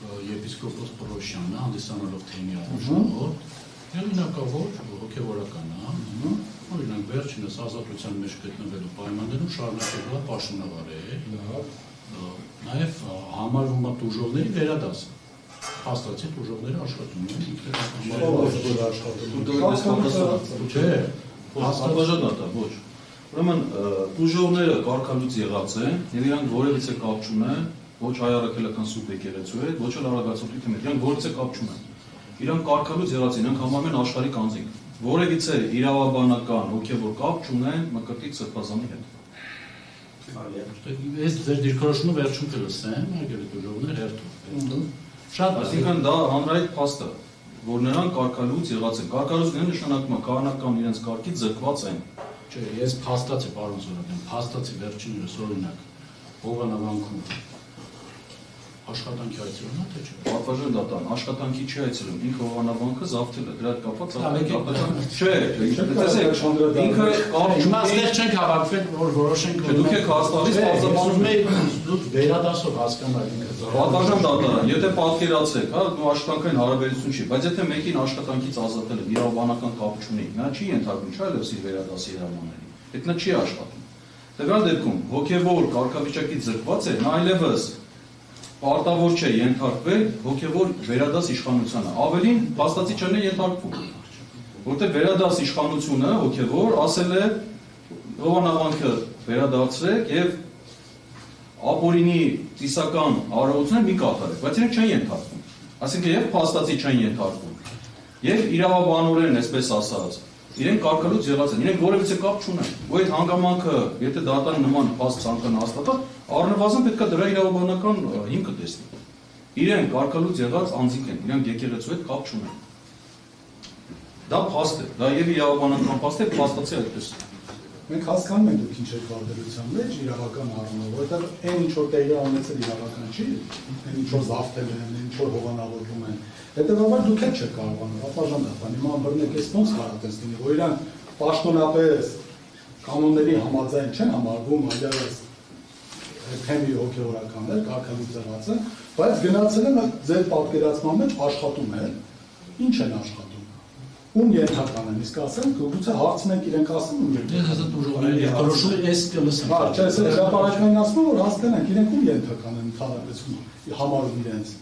եպիսկոպոս Պրոշյանը հանդիսանալով թեմի առաջնորդ, հեղինակավոր հոգևորական է, օրինակ վերջինս ազատության մեջ գտնվելու պայմաններում շարունակելու է պաշտոնավարել, նաև համարվում է տուժողների վերադասը, հաստատի տուժողները աշխատում են Ուրեմն տուժողները կարգալուց եղած են եւ իրանք որևիցե կապ չունեն ոչ հայ առաքելական սուրբ եկեղեցու հետ, ոչ էլ արագացողի թեմի հետ, իրանք որևիցե կապ չունեն։ Իրանք կարգալուց եղած են, իրանք համարում են աշխարհիկ անձինք։ Որևիցե իրավաբանական հոգևոր կապ չունեն Մկրտիչ Սրբազանի հետ։ Ես ձեր դիրքորոշումը վերջում կլսեմ, արգելի տուժողներ հերթով։ Շատ, այսինքն դա հանրային փաստ է, որ նրանք կարգալուց եղած են։ Կարգալուց նշանակում է քահանական իրենց կարգից զրկված են։ Չէ, ես փաստացի, պարոն Զորաբյան, փաստացի վերջիններս օրինակ Հովանավանքում աշխատանքի այցելում է, թե չէ։ Պատվաժան դատան, աշխատանքի չի այցելում, ինքը Հովանավանքը զավթել է, դրա հետ կապված Չէ, ինքը իմաստեղ չենք հավաքվել, որ որոշենք դուք եք հաստատից պարզաբանում եք դուք վերադասով հասկանալ ինքը։ Պատվաժան դատարան, եթե պատկերացեք, հա, դու աշխատանքային հարաբերություն չի, բայց եթե մեկին աշխատանքից ազատել են, իրավաբանական կապ չունի, նա չի ենթարկվում, չէ՞ այլևս իր վերադասի հրամանների, այդ նա չի աշխատում։ Տվյալ դեպքում հոգևոր կարգավիճակից զրկված է, նա այլևս պարտավոր չէ ենթարկվել հոգևոր վերադաս իշխանությանը, ավելին փաստացի չեն ենթարկվում, որտեղ վերադաս իշխանությունը հոգևոր ասել է Հովանավանքը վերադարձրեք եւ ապօրինի ծիսական արարողությունը մի կատարեք, բայց իրենք չեն ենթարկվում, այսինքն եւ փաստացի չեն ենթարկվում, եւ իրավաբանորեն, այսպես ասած, իրենք կարգալուց եղած են, իրենք որևիցե կապ չունեն, ու այդ հանգամանքը, եթե դատարանը նման փաստ ցանկանա հաստատա, առնվազն պետք է դրա իրավաբանական հիմքը տեսնի։ Իրենք կարգալուց եղած անձինք են, իրենք եկեղեցու հետ կապ չունեն։ Դա փաստ է, դա եւ իրավաբանական փաստ է, փաստացի այդպես։ Մենք հասկանում ենք դուք ինչ եք վարդելության մեջ իրավական առումով, որովհետև այն ինչ որ տեղի ունեցել իրավական չի, այն ինչ որ զավթել են, այն ինչ որ հովանավորվում են, հետևաբար դուք էլ չեք կարողանում, պատվաժան դատան, հիմա ամբրնեք էս ոնց հարատես լինի, որ իրանք պաշտոնապես կանոնների համաձայն չեն համարվում, այլևս թեմի հոգևորականներ, կարգալուց եղած են, բայց գնացել են ձեր պատկերացման մեջ աշխատում են, ինչ են աշխատում։ Ում ենթական են, իսկ ասեմ, գուցե հարցնենք իրենք ասում ում Ես հազատ ուժողների երկրորոշումը ես կլսեմ։ Չէ, ես հրապարակային ասում եմ, որ հասկանանք իրենք ում ենթական են ընդհանրապես համարում իրենց։